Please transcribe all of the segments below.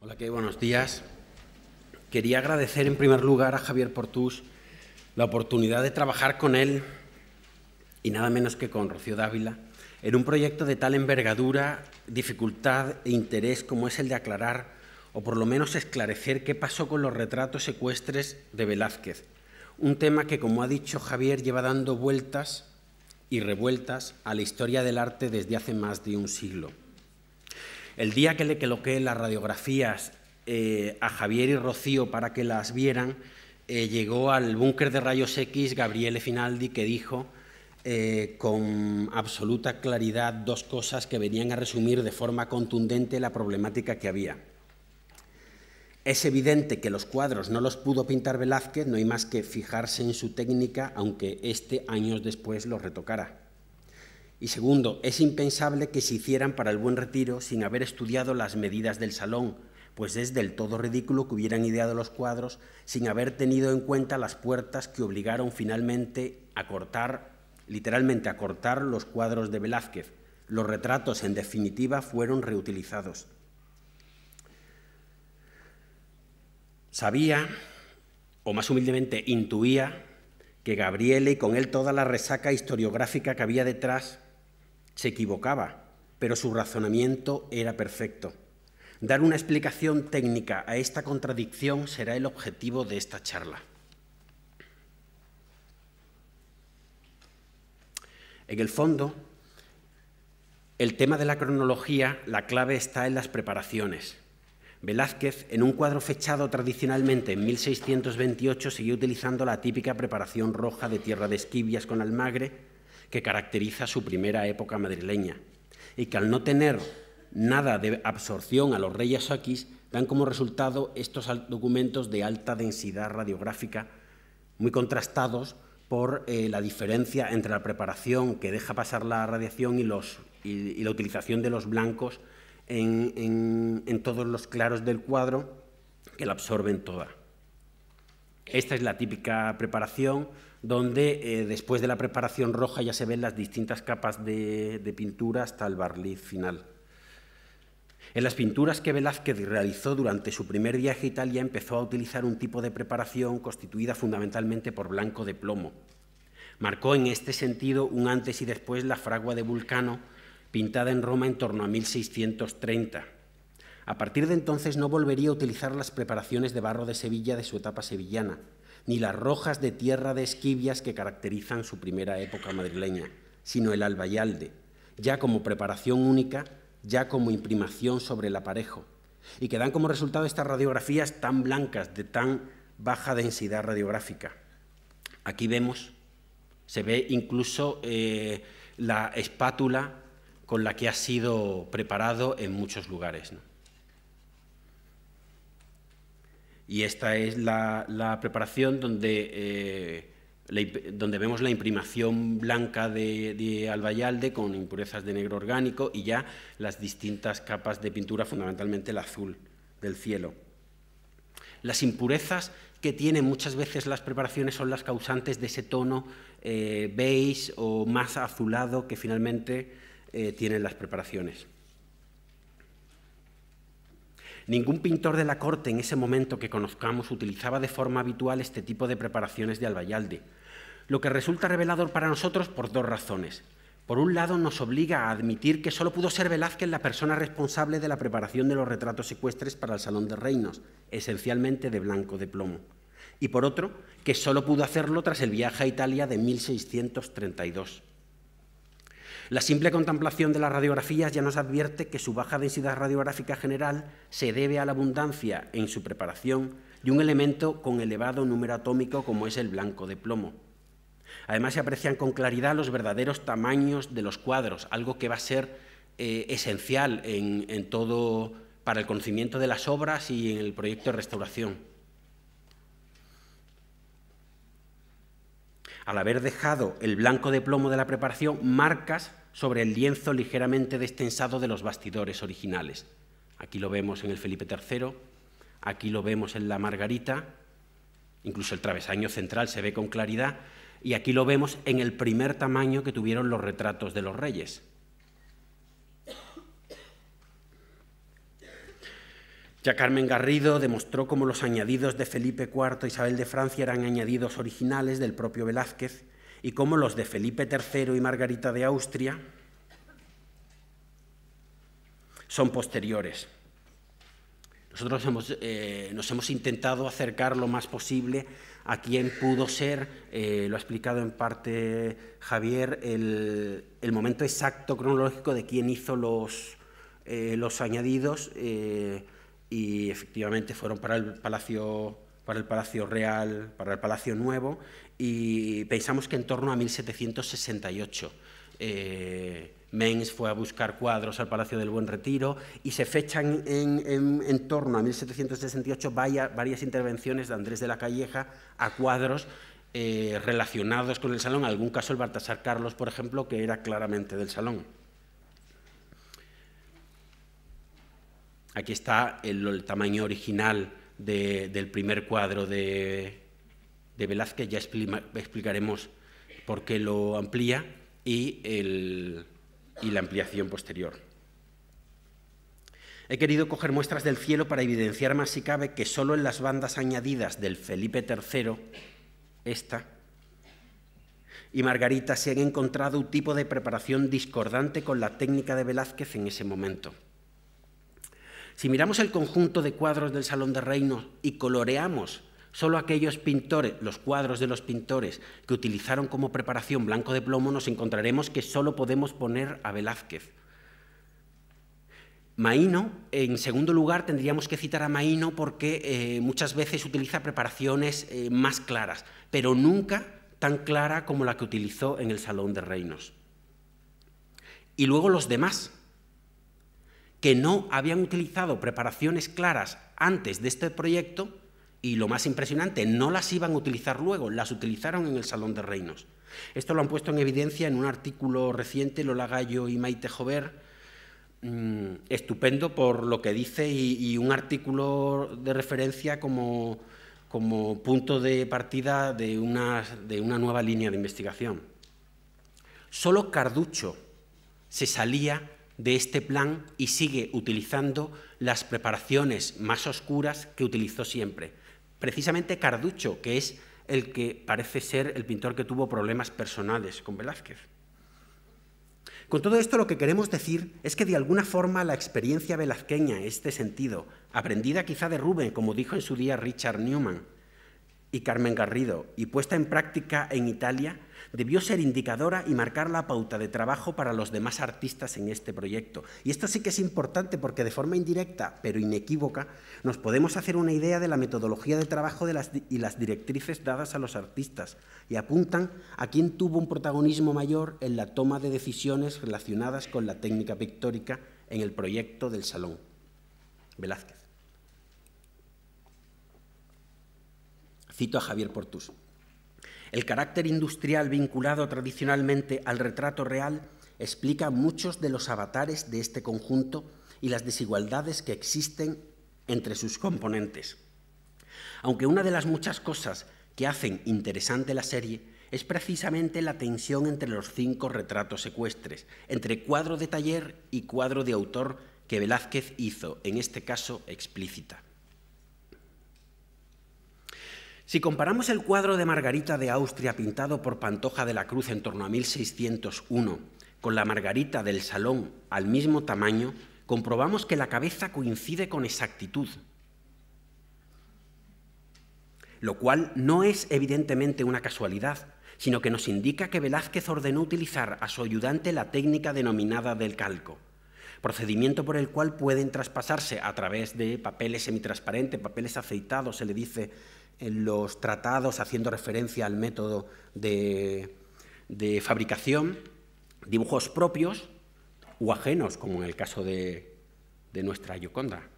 Hola, ¿qué? Buenos días. Quería agradecer en primer lugar a Javier Portús la oportunidad de trabajar con él, y nada menos que con Rocío Dávila, en un proyecto de tal envergadura, dificultad e interés como es el de aclarar, o por lo menos esclarecer, qué pasó con los retratos ecuestres de Velázquez. Un tema que, como ha dicho Javier, lleva dando vueltas y revueltas a la historia del arte desde hace más de un siglo. El día que le coloqué las radiografías a Javier y Rocío para que las vieran, llegó al búnker de rayos X Gabriele Finaldi, que dijo con absoluta claridad dos cosas que venían a resumir de forma contundente la problemática que había. Es evidente que los cuadros no los pudo pintar Velázquez, no hay más que fijarse en su técnica, aunque éste años después los retocara. Y segundo, es impensable que se hicieran para el Buen Retiro sin haber estudiado las medidas del salón, pues es del todo ridículo que hubieran ideado los cuadros sin haber tenido en cuenta las puertas que obligaron finalmente a cortar, literalmente a cortar los cuadros de Velázquez. Los retratos, en definitiva, fueron reutilizados. Sabía, o más humildemente intuía, que Gabriele y con él toda la resaca historiográfica que había detrás se equivocaba, pero su razonamiento era perfecto. Dar una explicación técnica a esta contradicción será el objetivo de esta charla. En el fondo, el tema de la cronología, la clave está en las preparaciones. Velázquez, en un cuadro fechado tradicionalmente en 1628, siguió utilizando la típica preparación roja de tierra de Esquivias con almagre que caracteriza su primera época madrileña, y que al no tener nada de absorción a los rayos X, dan como resultado estos documentos de alta densidad radiográfica, muy contrastados por la diferencia entre la preparación que deja pasar la radiación y la utilización de los blancos en todos los claros del cuadro, que la absorben toda. Esta es la típica preparación, donde después de la preparación roja ya se ven las distintas capas de pintura hasta el barniz final. En las pinturas que Velázquez realizó durante su primer viaje a Italia empezó a utilizar un tipo de preparación constituida fundamentalmente por blanco de plomo. Marcó en este sentido un antes y después la fragua de Vulcano, pintada en Roma en torno a 1630. A partir de entonces no volvería a utilizar las preparaciones de barro de Sevilla de su etapa sevillana, ni las rojas de tierra de Esquivias que caracterizan su primera época madrileña, sino el albayalde, ya como preparación única, ya como imprimación sobre el aparejo, y que dan como resultado estas radiografías tan blancas, de tan baja densidad radiográfica. Aquí vemos, se ve incluso la espátula con la que ha sido preparado en muchos lugares, ¿no? Y esta es la preparación donde vemos la imprimación blanca de albayalde con impurezas de negro orgánico y ya las distintas capas de pintura, fundamentalmente el azul del cielo. Las impurezas que tienen muchas veces las preparaciones son las causantes de ese tono beige o más azulado que finalmente tienen las preparaciones. Ningún pintor de la corte en ese momento que conozcamos utilizaba de forma habitual este tipo de preparaciones de albayalde, lo que resulta revelador para nosotros por dos razones. Por un lado, nos obliga a admitir que solo pudo ser Velázquez la persona responsable de la preparación de los retratos ecuestres para el Salón de Reinos, esencialmente de blanco de plomo. Y por otro, que solo pudo hacerlo tras el viaje a Italia de 1632. La simple contemplación de las radiografías ya nos advierte que su baja densidad radiográfica general se debe a la abundancia en su preparación de un elemento con elevado número atómico como es el blanco de plomo. Además, se aprecian con claridad los verdaderos tamaños de los cuadros, algo que va a ser esencial en todo para el conocimiento de las obras y en el proyecto de restauración. Al haber dejado el blanco de plomo de la preparación, marcas sobre el lienzo ligeramente destensado de los bastidores originales. Aquí lo vemos en el Felipe III, aquí lo vemos en la Margarita, incluso el travesaño central se ve con claridad, y aquí lo vemos en el primer tamaño que tuvieron los retratos de los reyes. Ya Carmen Garrido demostró cómo los añadidos de Felipe IV e Isabel de Francia eran añadidos originales del propio Velázquez y cómo los de Felipe III y Margarita de Austria son posteriores. Nosotros nos hemos intentado acercar lo más posible a quién pudo ser, lo ha explicado en parte Javier, el momento exacto cronológico de quién hizo los añadidos, y efectivamente fueron para el Palacio Real, para el Palacio Nuevo, y pensamos que en torno a 1768. Mengs fue a buscar cuadros al Palacio del Buen Retiro y se fechan en torno a 1768 varias intervenciones de Andrés de la Calleja a cuadros relacionados con el Salón, en algún caso el Baltasar Carlos, por ejemplo, que era claramente del Salón. Aquí está el tamaño original del primer cuadro de Velázquez, ya explicaremos por qué lo amplía, y la ampliación posterior. He querido coger muestras del cielo para evidenciar más si cabe que solo en las bandas añadidas del Felipe III, esta, y Margarita se han encontrado un tipo de preparación discordante con la técnica de Velázquez en ese momento. Si miramos el conjunto de cuadros del Salón de Reinos y coloreamos solo aquellos pintores, los cuadros de los pintores que utilizaron como preparación blanco de plomo, nos encontraremos que solo podemos poner a Velázquez. Maíno, en segundo lugar, tendríamos que citar a Maíno porque muchas veces utiliza preparaciones más claras, pero nunca tan clara como la que utilizó en el Salón de Reinos. Y luego los demás, que no habían utilizado preparaciones claras antes de este proyecto, y lo más impresionante, no las iban a utilizar luego, las utilizaron en el Salón de Reinos. Esto lo han puesto en evidencia en un artículo reciente, Lola Gallo y Maite Jover, estupendo por lo que dice, y un artículo de referencia como punto de partida de una nueva línea de investigación. Solo Carducho se salía de este plan y sigue utilizando las preparaciones más oscuras que utilizó siempre. Precisamente Carducho, que es el que parece ser el pintor que tuvo problemas personales con Velázquez. Con todo esto lo que queremos decir es que de alguna forma la experiencia velazqueña en este sentido, aprendida quizá de Rubens, como dijo en su día Richard Newman y Carmen Garrido, y puesta en práctica en Italia, debió ser indicadora y marcar la pauta de trabajo para los demás artistas en este proyecto. Y esto sí que es importante porque de forma indirecta, pero inequívoca, nos podemos hacer una idea de la metodología de trabajo y las directrices dadas a los artistas, y apuntan a quién tuvo un protagonismo mayor en la toma de decisiones relacionadas con la técnica pictórica en el proyecto del Salón. Velázquez. Cito a Javier Portús. El carácter industrial vinculado tradicionalmente al retrato real explica muchos de los avatares de este conjunto y las desigualdades que existen entre sus componentes. Aunque una de las muchas cosas que hacen interesante la serie es precisamente la tensión entre los 5 retratos ecuestres, entre cuadro de taller y cuadro de autor que Velázquez hizo, en este caso explícita. Si comparamos el cuadro de Margarita de Austria pintado por Pantoja de la Cruz en torno a 1601 con la Margarita del Salón al mismo tamaño, comprobamos que la cabeza coincide con exactitud, lo cual no es evidentemente una casualidad, sino que nos indica que Velázquez ordenó utilizar a su ayudante la técnica denominada del calco, procedimiento por el cual pueden traspasarse a través de papeles semitransparentes, papeles aceitados, se le dice en los tratados, haciendo referencia al método de fabricación, dibujos propios o ajenos, como en el caso de nuestra Gioconda,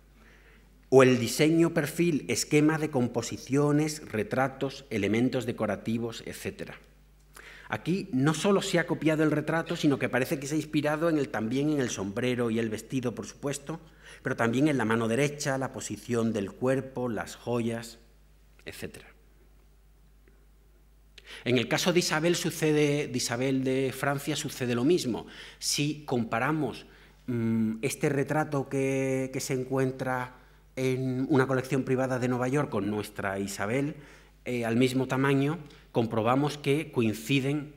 o el diseño, perfil, esquema de composiciones, retratos, elementos decorativos, etc. Aquí no solo se ha copiado el retrato, sino que parece que se ha inspirado también en el sombrero y el vestido, por supuesto, pero también en la mano derecha, la posición del cuerpo, las joyas, etc. En el caso de Isabel de Francia sucede lo mismo. Si comparamos este retrato que se encuentra en una colección privada de Nueva York con nuestra Isabel, al mismo tamaño, comprobamos que coinciden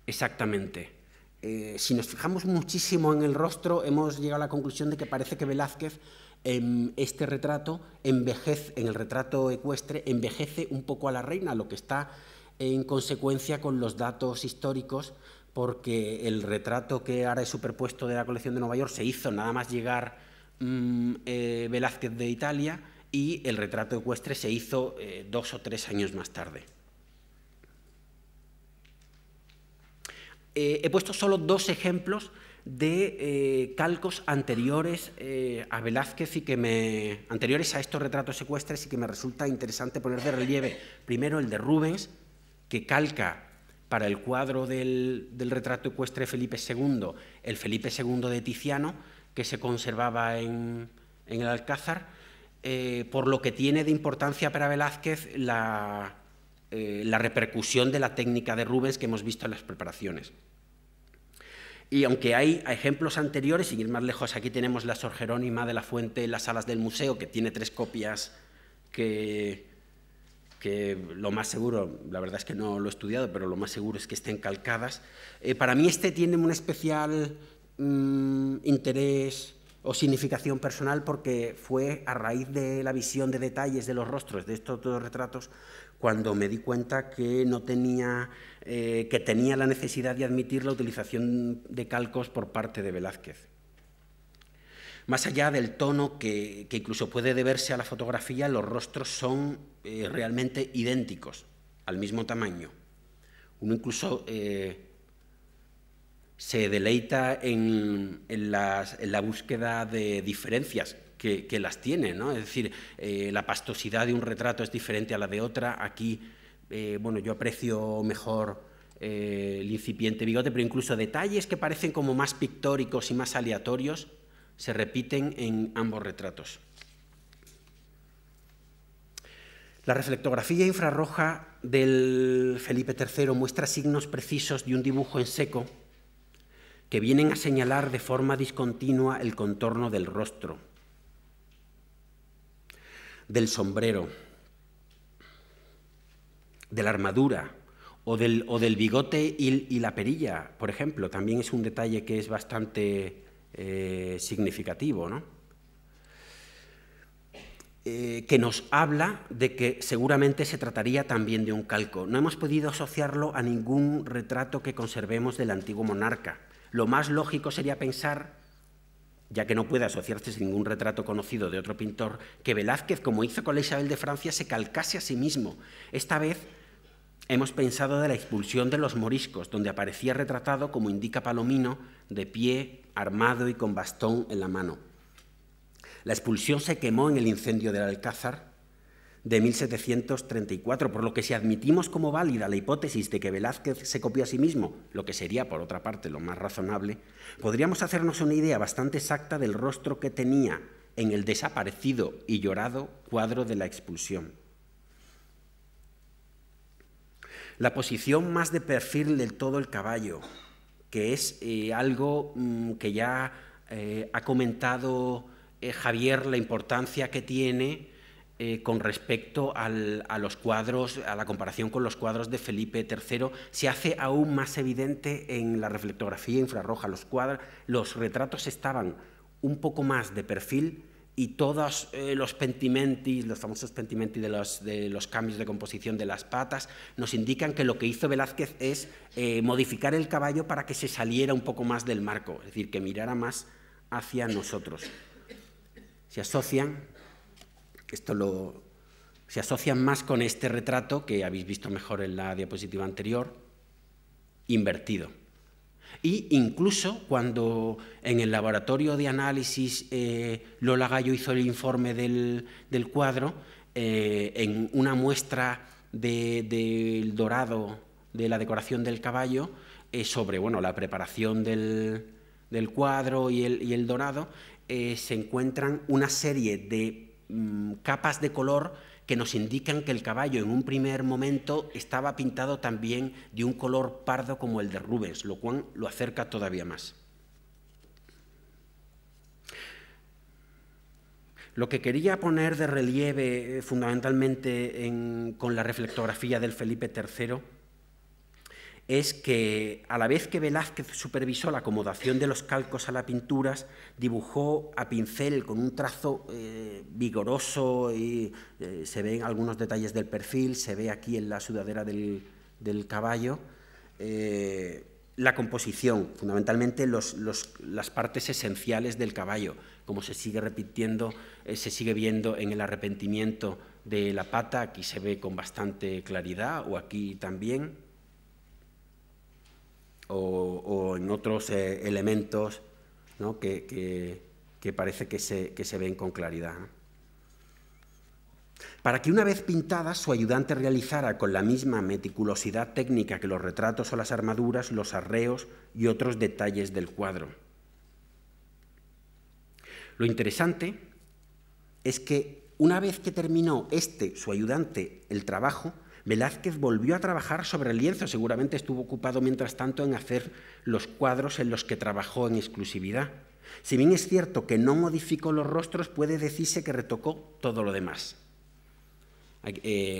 exactamente. Si nos fijamos muchísimo en el rostro, hemos llegado a la conclusión de que parece que Velázquez en este retrato envejece, en el retrato ecuestre, envejece un poco a la reina, lo que está en consecuencia con los datos históricos, porque el retrato que ahora es superpuesto de la colección de Nueva York se hizo nada más llegar Velázquez de Italia, y el retrato ecuestre se hizo 2 o 3 años más tarde. He puesto solo 2 ejemplos de calcos anteriores a Velázquez y que anteriores a estos retratos ecuestres, y que me resulta interesante poner de relieve. Primero, el de Rubens, que calca para el cuadro del retrato ecuestre de Felipe II, el Felipe II de Tiziano, que se conservaba en el Alcázar, por lo que tiene de importancia para Velázquez la repercusión de la técnica de Rubens que hemos visto en las preparaciones. Y aunque hay ejemplos anteriores, sin ir más lejos, aquí tenemos la Sor Jerónima de la Fuente en las salas del museo, que tiene 3 copias que lo más seguro, la verdad es que no lo he estudiado, pero lo más seguro es que estén calcadas. Para mí este tiene un especial interés o significación personal, porque fue a raíz de la visión de detalles de los rostros de estos 2 retratos cuando me di cuenta que tenía la necesidad de admitir la utilización de calcos por parte de Velázquez. Más allá del tono que incluso puede deberse a la fotografía, los rostros son realmente idénticos, al mismo tamaño. Uno incluso se deleita en la búsqueda de diferencias, que las tiene, ¿no? Es decir, la pastosidad de un retrato es diferente a la de otra. Aquí, bueno, yo aprecio mejor el incipiente bigote, pero incluso detalles que parecen como más pictóricos y más aleatorios se repiten en ambos retratos. La reflectografía infrarroja del Felipe III muestra signos precisos de un dibujo en seco que vienen a señalar de forma discontinua el contorno del rostro, del sombrero, de la armadura o del bigote y la perilla, por ejemplo. También es un detalle que es bastante significativo, ¿no? Que nos habla de que seguramente se trataría también de un calco. No hemos podido asociarlo a ningún retrato que conservemos del antiguo monarca. Lo más lógico sería pensar, ya que no puede asociarse sin ningún retrato conocido de otro pintor, que Velázquez, como hizo con la Isabel de Francia, se calcase a sí mismo. Esta vez hemos pensado de la expulsión de los moriscos, donde aparecía retratado, como indica Palomino, de pie, armado y con bastón en la mano. La expulsión se quemó en el incendio del Alcázar de 1734, por lo que si admitimos como válida la hipótesis de que Velázquez se copió a sí mismo, lo que sería, por otra parte, lo más razonable, podríamos hacernos una idea bastante exacta del rostro que tenía en el desaparecido y llorado cuadro de la expulsión. La posición más de perfil del todo el caballo, que es algo que ya ha comentado Javier, la importancia que tiene con respecto a los cuadros, a la comparación con los cuadros de Felipe III, se hace aún más evidente en la reflectografía infrarroja. Los retratos estaban un poco más de perfil, y todos los pentimenti, los famosos pentimenti de los cambios de composición de las patas, nos indican que lo que hizo Velázquez es modificar el caballo para que se saliera un poco más del marco, es decir, que mirara más hacia nosotros. Se asocian más con este retrato, que habéis visto mejor en la diapositiva anterior, invertido. Y incluso cuando en el laboratorio de análisis Lola Gallo hizo el informe del cuadro, en una muestra del dorado, de la decoración del caballo, sobre la preparación del cuadro y el dorado, se encuentran una serie de capas de color que nos indican que el caballo en un primer momento estaba pintado también de un color pardo como el de Rubens, lo cual lo acerca todavía más. Lo que quería poner de relieve fundamentalmente con la reflectografía del Felipe III es que, a la vez que Velázquez supervisó la acomodación de los calcos a las pinturas, dibujó a pincel con un trazo vigoroso y se ven algunos detalles del perfil, se ve aquí en la sudadera del caballo, la composición, fundamentalmente las partes esenciales del caballo, como se sigue repitiendo, se sigue viendo en el arrepentimiento de la pata, aquí se ve con bastante claridad, o aquí también, o en otros elementos, ¿no? que parece que se ven con claridad, ¿no? Para que una vez pintadas su ayudante realizara con la misma meticulosidad técnica que los retratos o las armaduras, los arreos y otros detalles del cuadro. Lo interesante es que una vez que terminó su ayudante, el trabajo, Velázquez volvió a trabajar sobre el lienzo. Seguramente estuvo ocupado mientras tanto en hacer los cuadros en los que trabajó en exclusividad. Si bien es cierto que no modificó los rostros, puede decirse que retocó todo lo demás.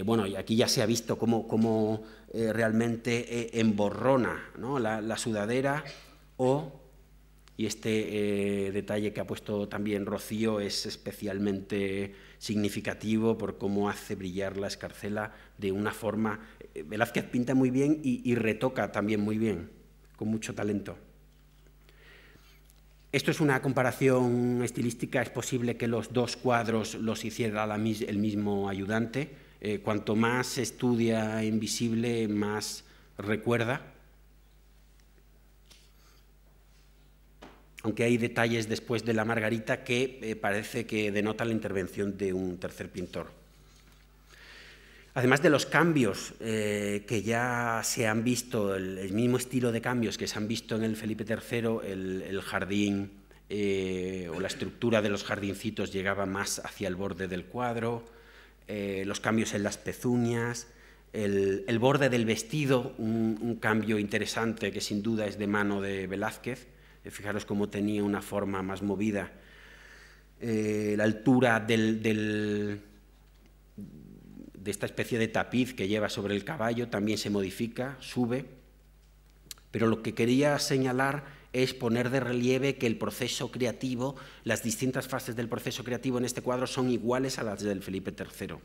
Bueno, y aquí ya se ha visto cómo realmente emborrona, ¿no? la sudadera, y este detalle que ha puesto también Rocío es especialmente significativo por cómo hace brillar la escarcela de una forma. Velázquez pinta muy bien y retoca también muy bien, con mucho talento. Esto es una comparación estilística, es posible que los dos cuadros los hiciera el mismo ayudante. Cuanto más se estudia Invisible, más recuerda. Aunque hay detalles después de la Margarita que parece que denotan la intervención de un tercer pintor. Además de los cambios que ya se han visto, el mismo estilo de cambios que se han visto en el Felipe III, el jardín o la estructura de los jardincitos llegaba más hacia el borde del cuadro, los cambios en las pezuñas, el borde del vestido, un cambio interesante que sin duda es de mano de Velázquez. Fijaros cómo tenía una forma más movida. La altura de esta especie de tapiz que lleva sobre el caballo también se modifica, sube. Pero lo que quería señalar es poner de relieve que el proceso creativo, las distintas fases del proceso creativo en este cuadro son iguales a las del Felipe III.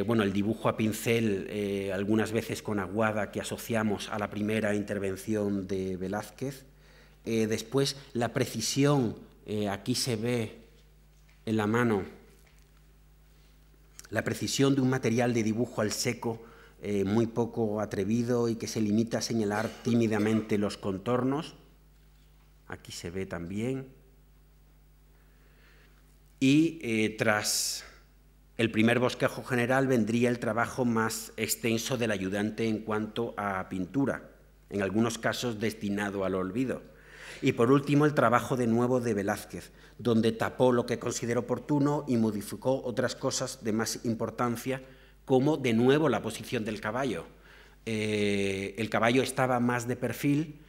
Bueno, el dibujo a pincel, algunas veces con aguada, que asociamos a la primera intervención de Velázquez. Después, la precisión, aquí se ve en la mano, la precisión de un material de dibujo al seco muy poco atrevido y que se limita a señalar tímidamente los contornos. Aquí se ve también. Y tras el primer bosquejo general vendría el trabajo más extenso del ayudante en cuanto a pintura, en algunos casos destinado al olvido. Y por último el trabajo de nuevo de Velázquez, donde tapó lo que consideró oportuno y modificó otras cosas de más importancia, como de nuevo la posición del caballo. El caballo estaba más de perfil.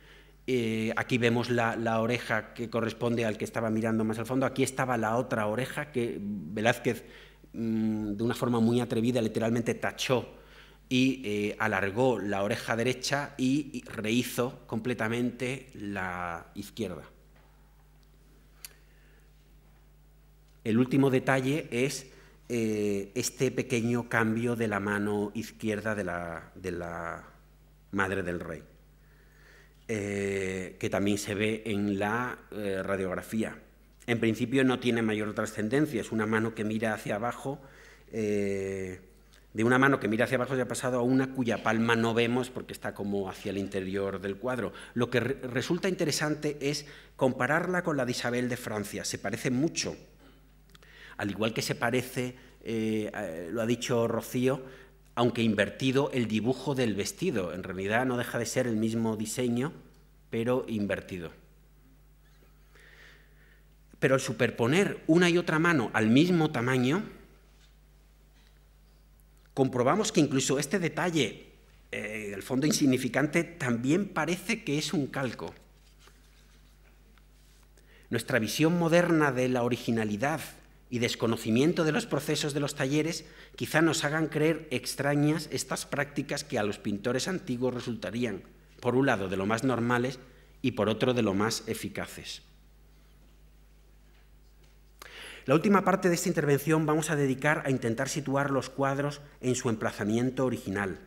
Aquí vemos la oreja que corresponde al que estaba mirando más al fondo. Aquí estaba la otra oreja que Velázquez, de una forma muy atrevida, literalmente tachó y alargó la oreja derecha y rehizo completamente la izquierda. El último detalle es este pequeño cambio de la mano izquierda de la Madre del Rey, que también se ve en la radiografía. En principio no tiene mayor trascendencia, es una mano que mira hacia abajo. De una mano que mira hacia abajo se ha pasado a una cuya palma no vemos porque está como hacia el interior del cuadro. Lo que resulta interesante es compararla con la de Isabel de Francia. Se parece mucho, al igual que se parece, lo ha dicho Rocío, aunque invertido el dibujo del vestido. En realidad no deja de ser el mismo diseño, pero invertido. Pero al superponer una y otra mano al mismo tamaño, comprobamos que incluso este detalle, el fondo insignificante, también parece que es un calco. Nuestra visión moderna de la originalidad y desconocimiento de los procesos de los talleres quizá nos hagan creer extrañas estas prácticas que a los pintores antiguos resultarían, por un lado, de lo más normales y por otro, de lo más eficaces. La última parte de esta intervención vamos a dedicar a intentar situar los cuadros en su emplazamiento original,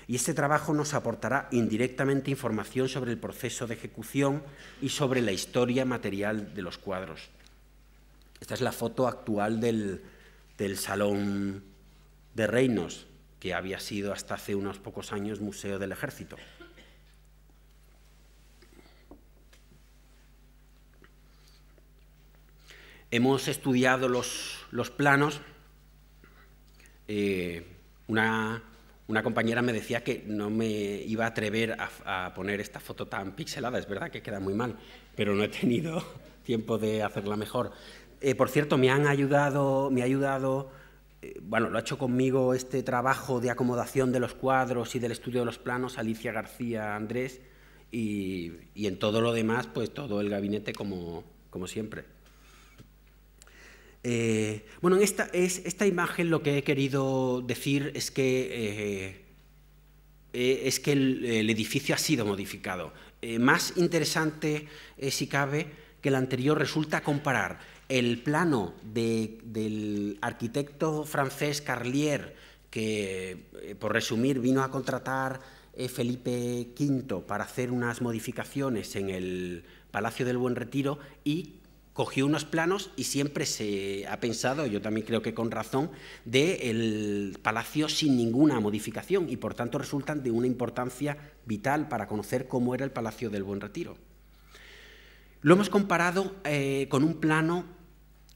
y este trabajo nos aportará indirectamente información sobre el proceso de ejecución y sobre la historia material de los cuadros. Esta es la foto actual del Salón de Reinos, que había sido hasta hace unos pocos años Museo del Ejército. Hemos estudiado los planos. Una compañera me decía que no me iba a atrever a poner esta foto tan pixelada. Es verdad que queda muy mal, pero no he tenido tiempo de hacerla mejor. Por cierto, me ha ayudado, bueno, lo ha hecho conmigo este trabajo de acomodación de los cuadros y del estudio de los planos Alicia García Andrés, y en todo lo demás, pues todo el gabinete como siempre. Bueno, en esta imagen lo que he querido decir es que el edificio ha sido modificado. Más interesante, si cabe, que el anterior resulta comparar el plano del arquitecto francés Carlier, que, por resumir, vino a contratar Felipe V para hacer unas modificaciones en el Palacio del Buen Retiro, y cogió unos planos y siempre se ha pensado, yo también creo que con razón, del palacio sin ninguna modificación, y por tanto resultan de una importancia vital para conocer cómo era el Palacio del Buen Retiro. Lo hemos comparado con un plano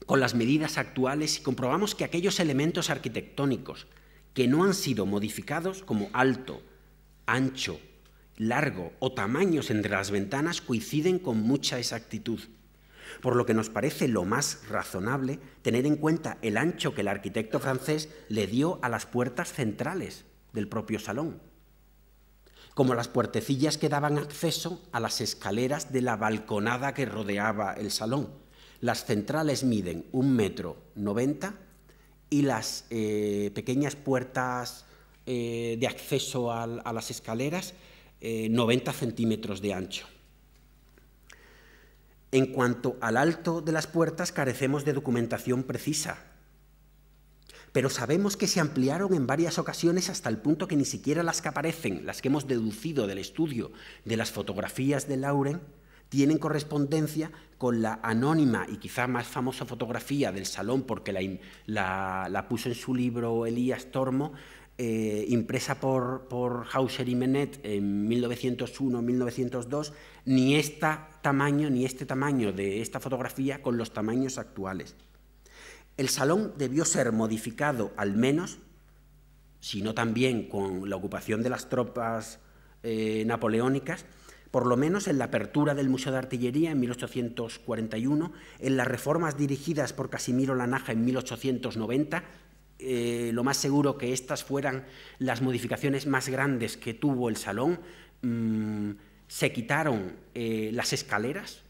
con las medidas actuales y comprobamos que aquellos elementos arquitectónicos que no han sido modificados, como alto, ancho, largo o tamaños entre las ventanas, coinciden con mucha exactitud, por lo que nos parece lo más razonable tener en cuenta el ancho que el arquitecto francés le dio a las puertas centrales del propio salón, como las puertecillas que daban acceso a las escaleras de la balconada que rodeaba el salón. Las centrales miden 1,90 m y las pequeñas puertas de acceso a las escaleras 90 centímetros de ancho. En cuanto al alto de las puertas, carecemos de documentación precisa, pero sabemos que se ampliaron en varias ocasiones hasta el punto que ni siquiera las que aparecen, las que hemos deducido del estudio de las fotografías de Lauren, tienen correspondencia con la anónima y quizá más famosa fotografía del salón, porque la puso en su libro Elías Tormo, impresa por Hauser y Menet en 1901-1902, ni este tamaño de esta fotografía con los tamaños actuales. El salón debió ser modificado al menos, si no también con la ocupación de las tropas napoleónicas, por lo menos en la apertura del Museo de Artillería en 1841, en las reformas dirigidas por Casimiro Lanaja en 1890, lo más seguro que estas fueran las modificaciones más grandes que tuvo el salón. Se quitaron las escaleras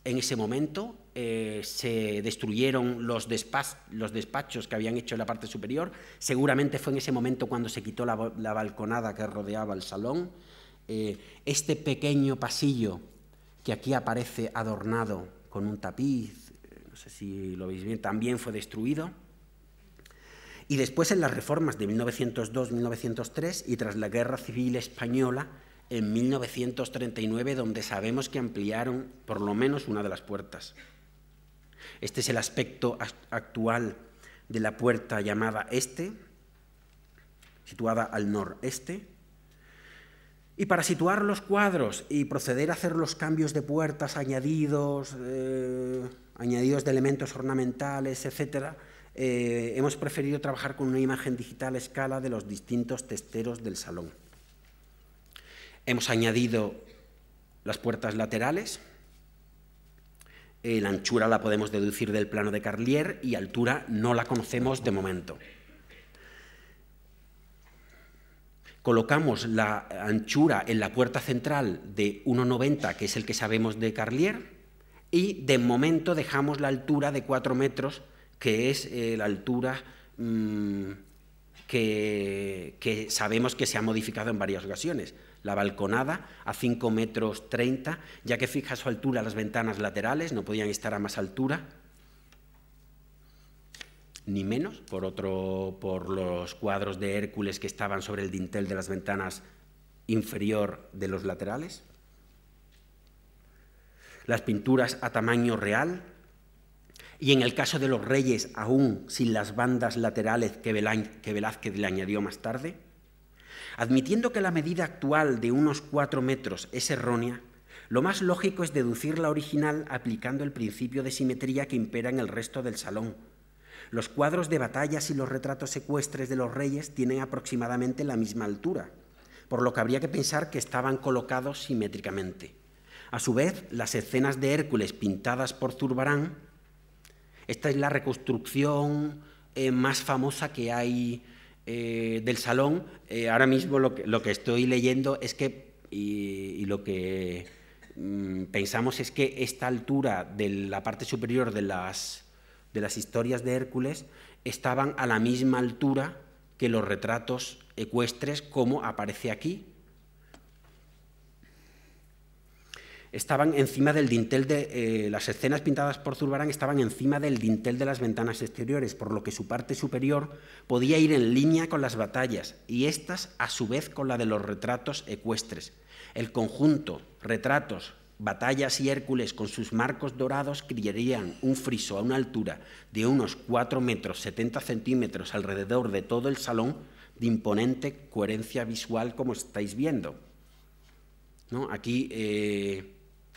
en ese momento, se destruyeron los despachos que habían hecho en la parte superior. Seguramente fue en ese momento cuando se quitó la balconada que rodeaba el salón. Este pequeño pasillo que aquí aparece adornado con un tapiz, no sé si lo veis bien, también fue destruido. Y después en las reformas de 1902-1903 y tras la Guerra Civil Española en 1939, donde sabemos que ampliaron por lo menos una de las puertas. Este es el aspecto actual de la puerta llamada Este, situada al noreste. Y para situar los cuadros y proceder a hacer los cambios de puertas añadidos de elementos ornamentales, etc., hemos preferido trabajar con una imagen digital a escala de los distintos testeros del salón. Hemos añadido las puertas laterales. La anchura la podemos deducir del plano de Carlier y altura no la conocemos de momento. Colocamos la anchura en la puerta central de 1,90, que es el que sabemos de Carlier, y de momento dejamos la altura de 4 metros, que es la altura que sabemos que se ha modificado en varias ocasiones. La balconada a 5,30 metros, ya que fija su altura las ventanas laterales, no podían estar a más altura, ni menos, por los cuadros de Hércules que estaban sobre el dintel de las ventanas inferior de los laterales. Las pinturas a tamaño real, y en el caso de los reyes aún sin las bandas laterales que Velázquez le añadió más tarde. Admitiendo que la medida actual de unos 4 metros es errónea, lo más lógico es deducir la original aplicando el principio de simetría que impera en el resto del salón. Los cuadros de batallas y los retratos ecuestres de los reyes tienen aproximadamente la misma altura, por lo que habría que pensar que estaban colocados simétricamente. A su vez, las escenas de Hércules pintadas por Zurbarán, esta es la reconstrucción más famosa que hay del salón. Ahora mismo lo que estoy leyendo es que, y lo que pensamos es que esta altura de la parte superior de las historias de Hércules estaban a la misma altura que los retratos ecuestres, como aparece aquí. Estaban encima del dintel las escenas pintadas por Zurbarán estaban encima del dintel de las ventanas exteriores, por lo que su parte superior podía ir en línea con las batallas y estas a su vez con la de los retratos ecuestres. El conjunto, retratos, batallas y Hércules con sus marcos dorados crearían un friso a una altura de unos 4 metros 70 centímetros alrededor de todo el salón, de imponente coherencia visual, como estáis viendo, ¿no? Aquí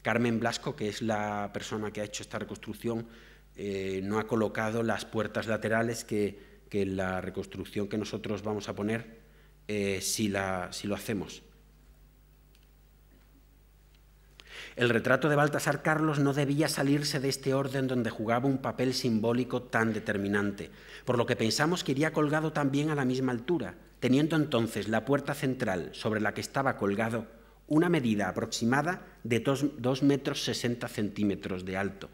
Carmen Blasco, que es la persona que ha hecho esta reconstrucción, no ha colocado las puertas laterales que en la reconstrucción que nosotros vamos a poner si lo hacemos. El retrato de Baltasar Carlos no debía salirse de este orden donde jugaba un papel simbólico tan determinante, por lo que pensamos que iría colgado también a la misma altura, teniendo entonces la puerta central sobre la que estaba colgado una medida aproximada de 2 metros 60 centímetros de alto,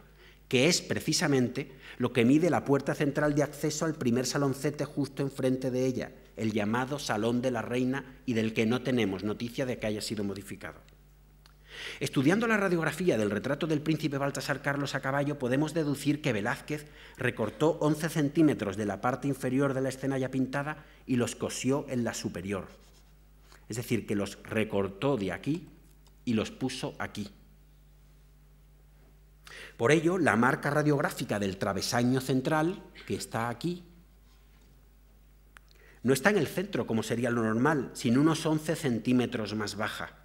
que es precisamente lo que mide la puerta central de acceso al primer saloncete justo enfrente de ella, el llamado Salón de la Reina, y del que no tenemos noticia de que haya sido modificado. Estudiando la radiografía del retrato del príncipe Baltasar Carlos a caballo, podemos deducir que Velázquez recortó 11 centímetros de la parte inferior de la escena ya pintada y los cosió en la superior. Es decir, que los recortó de aquí y los puso aquí. Por ello, la marca radiográfica del travesaño central, que está aquí, no está en el centro, como sería lo normal, sino unos 11 centímetros más baja.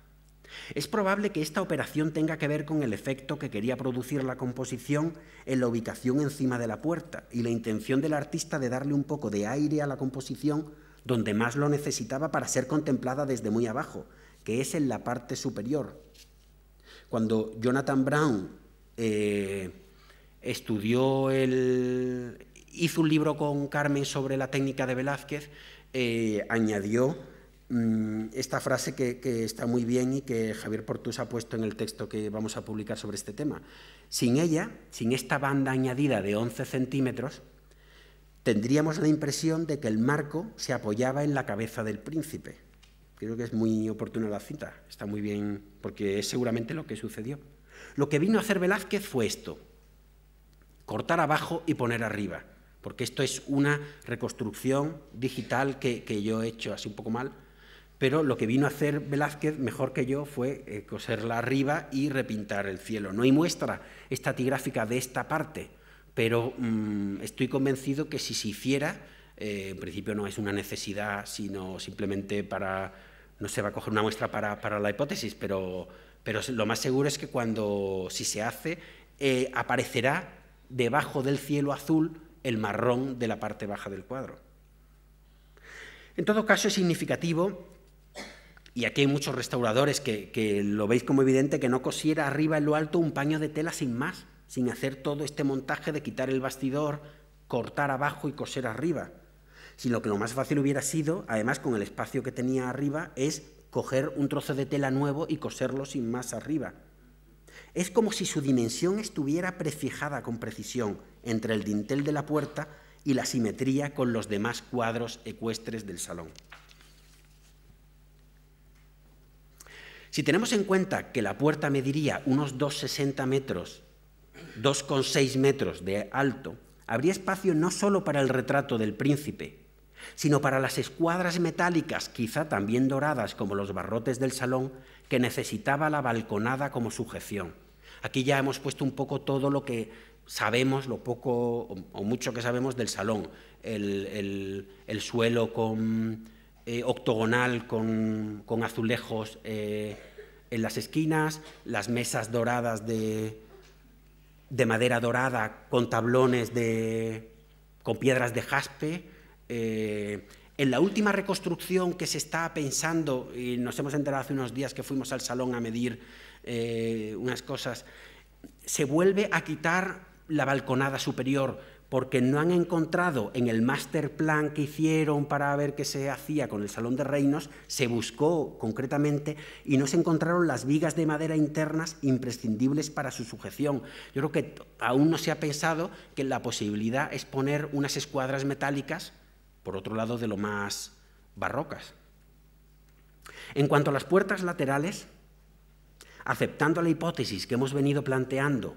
Es probable que esta operación tenga que ver con el efecto que quería producir la composición en la ubicación encima de la puerta y la intención del artista de darle un poco de aire a la composición donde más lo necesitaba para ser contemplada desde muy abajo, que es en la parte superior. Cuando Jonathan Brown hizo un libro con Carmen sobre la técnica de Velázquez, añadió esta frase que está muy bien y que Javier Portús ha puesto en el texto que vamos a publicar sobre este tema. Sin ella, sin esta banda añadida de 11 centímetros, tendríamos la impresión de que el marco se apoyaba en la cabeza del príncipe. Creo que es muy oportuna la cita, está muy bien, porque es seguramente lo que sucedió. Lo que vino a hacer Velázquez fue esto: cortar abajo y poner arriba, porque esto es una reconstrucción digital que yo he hecho así un poco mal, pero lo que vino a hacer Velázquez mejor que yo fue coserla arriba y repintar el cielo. No hay muestra estratigráfica de esta parte, pero estoy convencido que si se hiciera, en principio no es una necesidad, sino simplemente no se va a coger una muestra para la hipótesis, pero lo más seguro es que si se hace, aparecerá debajo del cielo azul el marrón de la parte baja del cuadro. En todo caso, es significativo, y aquí hay muchos restauradores que lo veis como evidente, que no cosiera arriba en lo alto un paño de tela sin más, sin hacer todo este montaje de quitar el bastidor, cortar abajo y coser arriba, sino que lo más fácil hubiera sido, además con el espacio que tenía arriba, es coger un trozo de tela nuevo y coserlo sin más arriba. Es como si su dimensión estuviera prefijada con precisión entre el dintel de la puerta y la simetría con los demás cuadros ecuestres del salón. Si tenemos en cuenta que la puerta mediría unos 2,60 metros, 2,6 metros de alto, habría espacio no solo para el retrato del príncipe, sino para las escuadras metálicas, quizá también doradas como los barrotes del salón, que necesitaba la balconada como sujeción. Aquí ya hemos puesto un poco todo lo que sabemos, lo poco o mucho que sabemos del salón. El suelo octogonal con azulejos en las esquinas, las mesas doradas de madera dorada con tablones con piedras de jaspe. En la última reconstrucción que se está pensando, y nos hemos enterado hace unos días que fuimos al salón a medir unas cosas, se vuelve a quitar la balconada superior porque no han encontrado en el master plan que hicieron para ver qué se hacía con el Salón de Reinos, se buscó concretamente y no se encontraron las vigas de madera internas imprescindibles para su sujeción. Yo creo que aún no se ha pensado que la posibilidad es poner unas escuadras metálicas, por otro lado, de lo más barrocas. En cuanto a las puertas laterales, aceptando la hipótesis que hemos venido planteando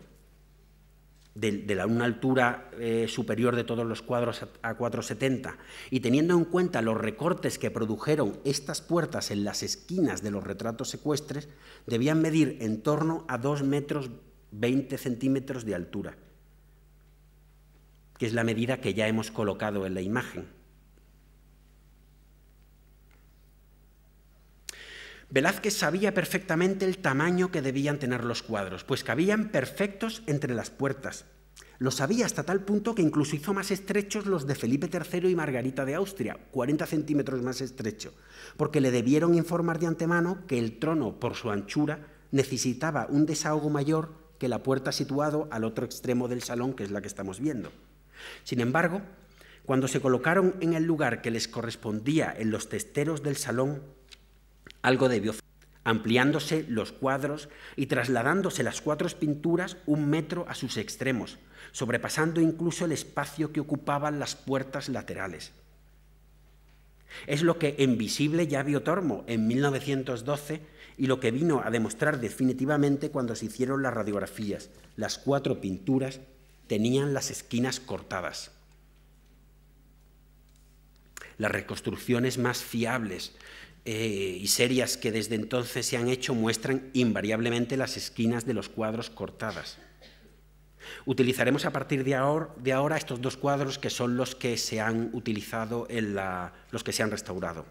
de una altura superior de todos los cuadros a 4,70 y teniendo en cuenta los recortes que produjeron estas puertas en las esquinas de los retratos ecuestres, debían medir en torno a 2,20 metros de altura, que es la medida que ya hemos colocado en la imagen. Velázquez sabía perfectamente el tamaño que debían tener los cuadros, pues cabían perfectos entre las puertas. Lo sabía hasta tal punto que incluso hizo más estrechos los de Felipe III y Margarita de Austria, 40 centímetros más estrecho, porque le debieron informar de antemano que el trono, por su anchura, necesitaba un desahogo mayor que la puerta situado al otro extremo del salón, que es la que estamos viendo. Sin embargo, cuando se colocaron en el lugar que les correspondía en los testeros del salón, algo debió, ampliándose los cuadros y trasladándose las 4 pinturas 1 metro a sus extremos, sobrepasando incluso el espacio que ocupaban las puertas laterales. Es lo que en Visible ya vio Tormo en 1912 y lo que vino a demostrar definitivamente cuando se hicieron las radiografías. Las 4 pinturas tenían las esquinas cortadas. Las reconstrucciones más fiables y serias que desde entonces se han hecho muestran invariablemente las esquinas de los cuadros cortadas. Utilizaremos a partir de ahora estos 2 cuadros que son los que se han utilizado los que se han restaurado.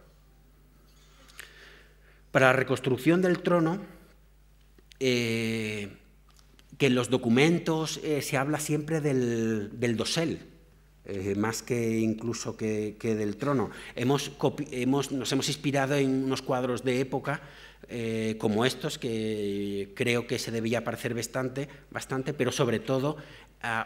Para la reconstrucción del trono, que en los documentos se habla siempre del dosel, más que incluso que del trono. Nos hemos inspirado en unos cuadros de época como estos, que creo que se debía parecer bastante, pero sobre todo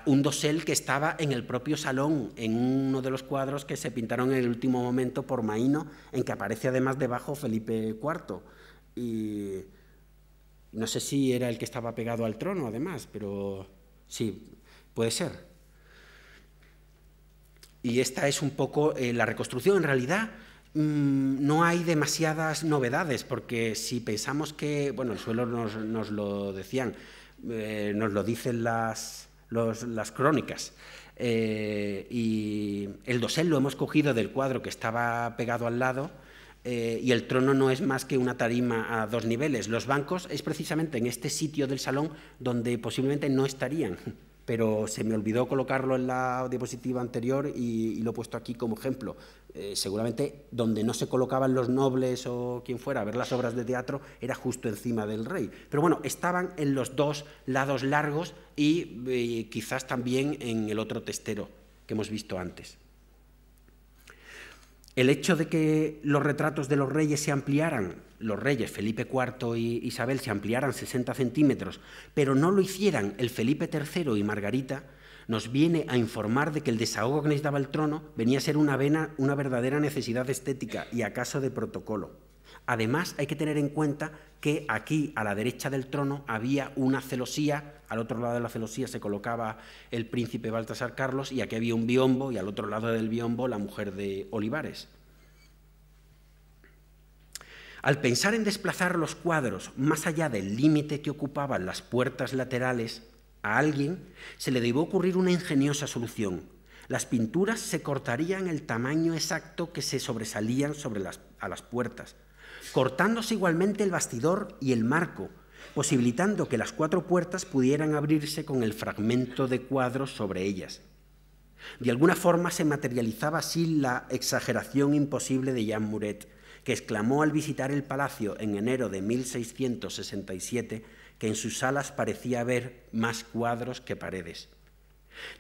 un dosel que estaba en el propio salón, en uno de los cuadros que se pintaron en el último momento por Maíno, en que aparece además debajo Felipe IV. Y no sé si era el que estaba pegado al trono, además, pero sí, puede ser. Y esta es un poco la reconstrucción. En realidad no hay demasiadas novedades, porque si pensamos que, bueno, el suelo nos lo decían, nos lo dicen las crónicas, y el dosel lo hemos cogido del cuadro que estaba pegado al lado, y el trono no es más que una tarima a 2 niveles. Los bancos es precisamente en este sitio del salón donde posiblemente no estarían, pero se me olvidó colocarlo en la diapositiva anterior y lo he puesto aquí como ejemplo. Seguramente donde no se colocaban los nobles o quien fuera a ver las obras de teatro era justo encima del rey. Pero bueno, estaban en los 2 lados largos y quizás también en el otro testero que hemos visto antes. El hecho de que los retratos de los reyes se ampliaran, los reyes Felipe IV y Isabel se ampliaran 60 centímetros, pero no lo hicieran el Felipe III y Margarita, nos viene a informar de que el desahogo que necesitaba el trono venía a ser una verdadera necesidad estética y acaso de protocolo. Además, hay que tener en cuenta que aquí, a la derecha del trono, había una celosía, al otro lado de la celosía se colocaba el príncipe Baltasar Carlos, y aquí había un biombo, y al otro lado del biombo la mujer de Olivares. Al pensar en desplazar los cuadros más allá del límite que ocupaban las puertas laterales, a alguien se le debió ocurrir una ingeniosa solución. Las pinturas se cortarían el tamaño exacto que se sobresalían a las puertas, cortándose igualmente el bastidor y el marco, posibilitando que las 4 puertas pudieran abrirse con el fragmento de cuadros sobre ellas. De alguna forma se materializaba así la exageración imposible de Jean Muret, que exclamó al visitar el palacio en enero de 1667 que en sus salas parecía haber más cuadros que paredes.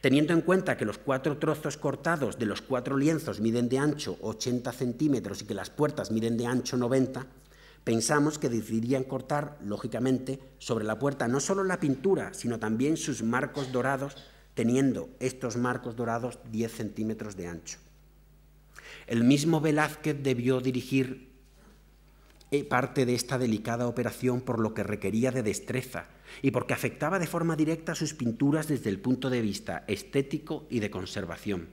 Teniendo en cuenta que los 4 trozos cortados de los 4 lienzos miden de ancho 80 centímetros y que las puertas miden de ancho 90, pensamos que decidirían cortar, lógicamente, sobre la puerta no solo la pintura, sino también sus marcos dorados, teniendo estos marcos dorados 10 centímetros de ancho. El mismo Velázquez debió dirigir parte de esta delicada operación por lo que requería de destreza y porque afectaba de forma directa a sus pinturas desde el punto de vista estético y de conservación.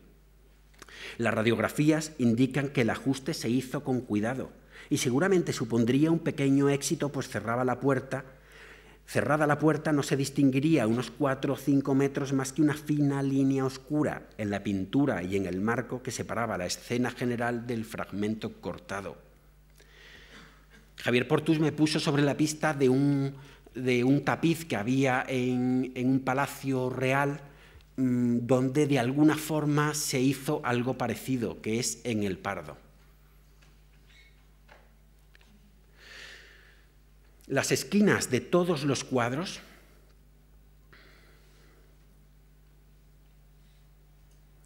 Las radiografías indican que el ajuste se hizo con cuidado y seguramente supondría un pequeño éxito, pues cerrada la puerta no se distinguiría a unos 4 o 5 metros más que una fina línea oscura en la pintura y en el marco que separaba la escena general del fragmento cortado. Javier Portus me puso sobre la pista de un tapiz que había en un palacio real donde de alguna forma se hizo algo parecido, que es en el Pardo. Las esquinas de todos los cuadros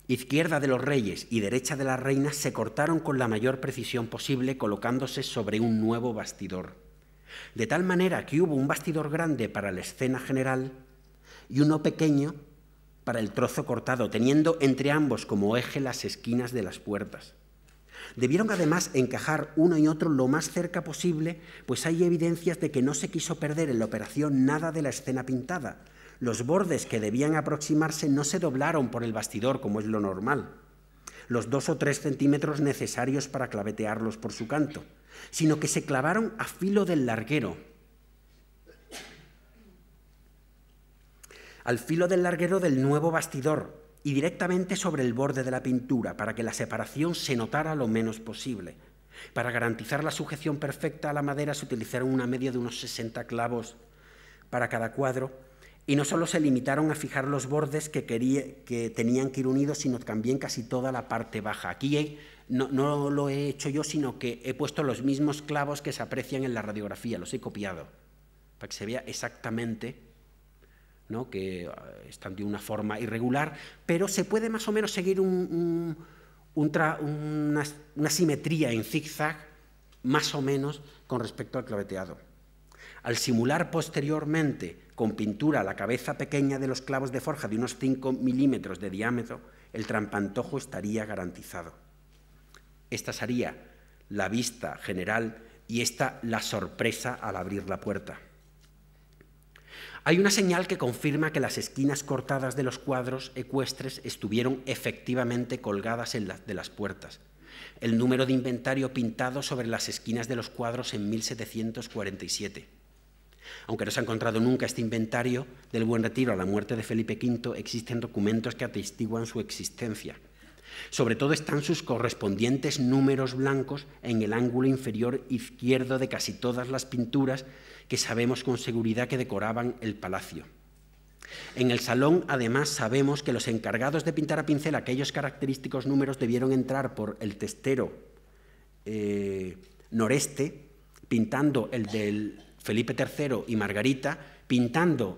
izquierda de los reyes y derecha de las reinas se cortaron con la mayor precisión posible, colocándose sobre un nuevo bastidor. De tal manera que hubo un bastidor grande para la escena general y uno pequeño para el trozo cortado, teniendo entre ambos como eje las esquinas de las puertas. Debieron además encajar uno y otro lo más cerca posible, pues hay evidencias de que no se quiso perder en la operación nada de la escena pintada. Los bordes que debían aproximarse no se doblaron por el bastidor, como es lo normal, los 2 o 3 centímetros necesarios para clavetearlos por su canto, sino que se clavaron a filo del larguero. Al filo del larguero del nuevo bastidor y directamente sobre el borde de la pintura, para que la separación se notara lo menos posible. Para garantizar la sujeción perfecta a la madera se utilizaron una media de unos 60 clavos para cada cuadro, y no solo se limitaron a fijar los bordes que tenían que ir unidos, sino también casi toda la parte baja. Aquí no lo he hecho yo, sino que he puesto los mismos clavos que se aprecian en la radiografía, los he copiado, para que se vea exactamente, ¿no?, que están de una forma irregular, pero se puede más o menos seguir una simetría en zigzag, más o menos, con respecto al claveteado. Al simular posteriormente con pintura la cabeza pequeña de los clavos de forja de unos 5 milímetros de diámetro, el trampantojo estaría garantizado. Esta sería la vista general y esta la sorpresa al abrir la puerta. Hay una señal que confirma que las esquinas cortadas de los cuadros ecuestres estuvieron efectivamente colgadas de las puertas. El número de inventario pintado sobre las esquinas de los cuadros en 1747. Aunque no se ha encontrado nunca este inventario del Buen Retiro a la muerte de Felipe V, existen documentos que atestiguan su existencia. Sobre todo están sus correspondientes números blancos en el ángulo inferior izquierdo de casi todas las pinturas que sabemos con seguridad que decoraban el palacio. En el salón, además, sabemos que los encargados de pintar a pincel aquellos característicos números debieron entrar por el testero noreste, pintando el del Felipe III y Margarita, pintando,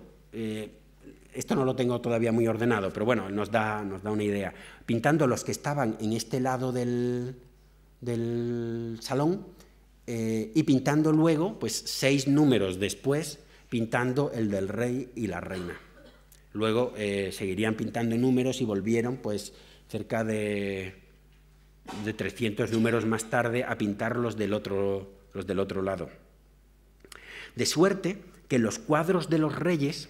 esto no lo tengo todavía muy ordenado, pero bueno, nos da una idea, pintando los que estaban en este lado del salón y pintando luego, pues 6 números después, pintando el del rey y la reina. Luego seguirían pintando números y volvieron pues cerca de 300 números más tarde a pintarlos del otro los del otro lado. De suerte que los cuadros de los reyes,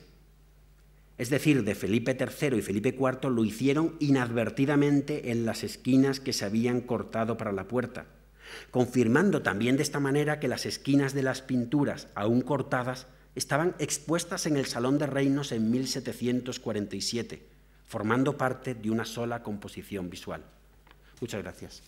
es decir, de Felipe III y Felipe IV, lo hicieron inadvertidamente en las esquinas que se habían cortado para la puerta, confirmando también de esta manera que las esquinas de las pinturas aún cortadas estaban expuestas en el Salón de Reinos en 1747, formando parte de una sola composición visual. Muchas gracias.